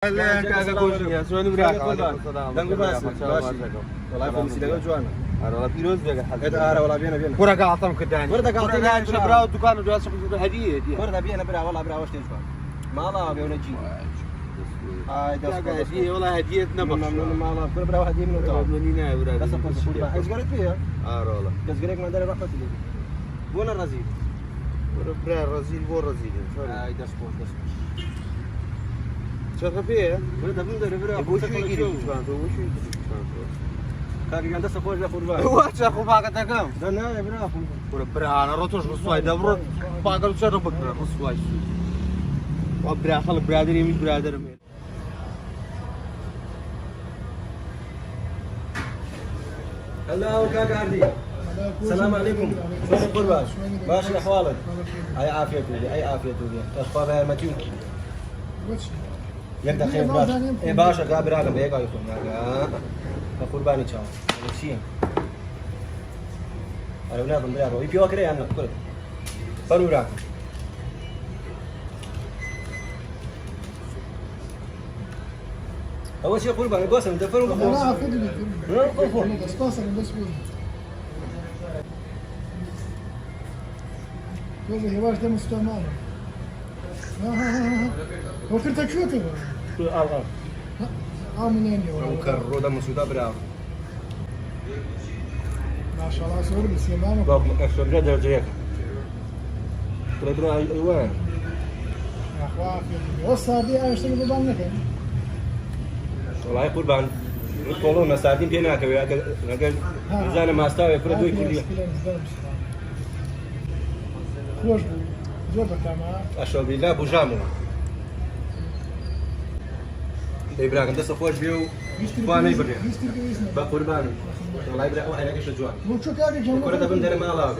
هلا كاكا كوشي شلون براك دنگو باس والله فهم سيدك جوانا والله بيروز بيك حد اره والله بينا ورقه عطم كداني ورقه قاعدين شنو براو الدكان جواز هديه ورقه بينا برا والله برا واش تنشوا ما لا بيونا جي هاي دقه هديه والله هديه نبخ ما لا كل برا هديه من تو منينا برا بس ايش قريت فيها والله بس قريت ما ادري رحت لي وين الرزيل برا الرزيل بو الرزيل هاي دسبوش شغفيه ولا بندر برا وشو يجي وشو كان عندها سفوج لا قربان واش اخو باقه كم انا برا برا انا روتوش بصواي دبر باقه شرب برا بصواي وبرا خل برادري مش برادر مين هلا كاكا عردي السلام عليكم شلون القربان ماشي احوالك اي عافيتك اي عافيتك اخبار يا متيوكي يقدر خير باشا اي باشا قابل هذا بيقع يكون قرباني تشاو شيء انا ولا بندري ابو يبيو كري انا كل فرورا اول شيء قرباني بس انت فرورا لا فدني لا استاصل بس والله هواش ده مستعمل وكرتك شو تبغى؟ شو الله منين يا ولد؟ وكرو ده مسودا برا ما شاء الله صور بسيمان باك اكثر درجه هيك ترى ايوه يا اخوان وصار دي انا اشتغل بضمنك والله قربان يقولون مساعدين بينك قال زين ما استوى كل دوي كل خوش جوبك معاه اشرب بالله ابو جامو ابراهيم انت صفوش بيو وانا يبري بقرباني والله ابراهيم واحد ايش جوان مو شو كان جنب كره بندر ما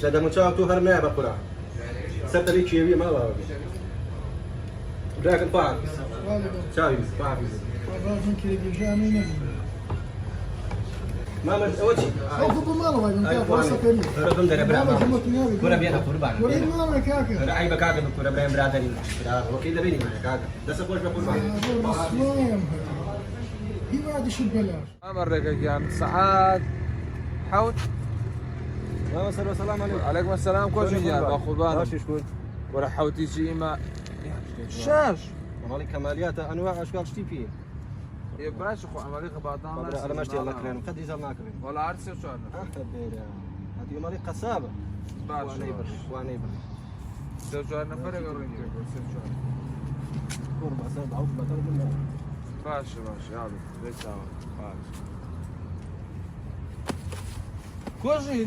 لا ده متشاو تو هرنا بقرا سبت لي شيء ما لا ابراهيم فاعل شايف فاعل الراجل كذا جامي نبي ما مر وجهي خوف بماله هاي فرصه ثانيه ربنا در ابراهيم كره بينا قربان وريد ماله كاكا رعي بكاكا كره ابراهيم برادري وكيل بيني كاكا ده صفوش بقربان هي هذا شو بلاش امرك يعني ساعات حوت السلام عليكم عليكم السلام كل شيء يعني باخذ ماشي شكون ولا حوتي شيء ما شاش والله كماليات انواع اشكال شتي فيه يبراش اخو عمليه بعضها انا مشتي الله كريم قد يزلناك ولا عرس شو انا هذه مالي قصابه وانا يبرش شو انا فرق الرنجة شو قرب اسد عوف بطل منه ماشي يلا ليش ماشي كوجين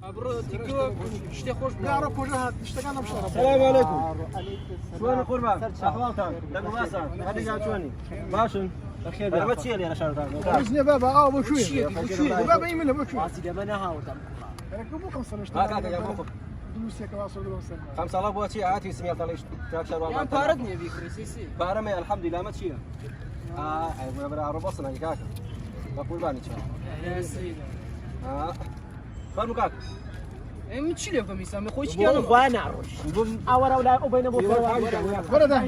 ابرد اشتي خوش نعرف وجهات اشتغلنا بشرف السلام عليكم شلون قربان احوالك دقوا باسا هذه قاعد شلوني ماشي بخير انا ما تشيلي انا شارتك عايزني بابا بشوي بابا يمين بشوي واسي قبل هاوت ركبوا خمسة هكذا يا اخوك دوسي كواصل دوسي 5000 بواتي عاتي سميت الله تاكشر يعني باردني بيك ريسيسي بارمي الحمد لله ما تشيل ايوه برا ربصنا هيك قرباني ان شاء الله يا سيدي خلوا كاك متشيل يا فمي سامي خوش كي انا وانا عروش اورا ولا وبين ابو ولا ده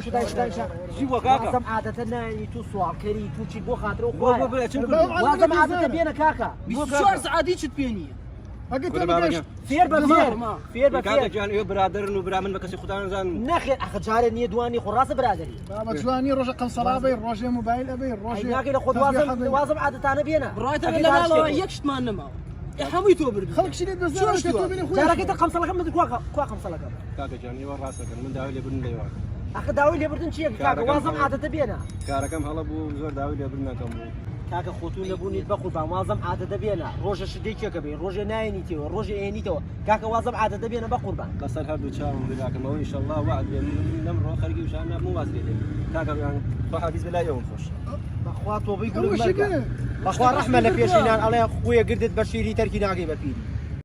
جوا كاكا لازم عادتنا يتو سوال كري تو تشي بو خاطر بو لازم عادتنا بينا كاكا بشوار سعادي تبيني قلت لك فير بفير فير كاكا بفير جان يو برادر وبرا من بكسي خدان زان نخير اخ جاري نيدواني خراس برادري بابا جواني رجع قنصر ابي الرجل موبايل ابي الرجل هناك الى خذ واظم عادتنا بينا برايت لا لا يكشت ما نما يا حمي توبر خلق شديد بس شو كتبين اخوي جارك انت 5 لك مد كوا 5 لك كاكا جان يو راسك من داوي لي بن لي اخ داوي لي بردن شي كاكا واظم عادتنا بينا كارا كم هلا بو زور داوي لي بن كم كاكا خوتون لبوني البقول با واظم عادتنا بينا روجا شديك كبير روجا نايني تو روجا اني تو كاكا واظم عادتنا بينا بقربان قصر هذا تشاوم بلاك ما ان شاء الله وعد نمر خارجي وشان مو واسلي كاكا يعني حديث بلا يوم خوش اخوات وبيقولوا اخوات رحمه لك يا شينان الله يا اخويا قردت بشيري تركي ناقي بفيدي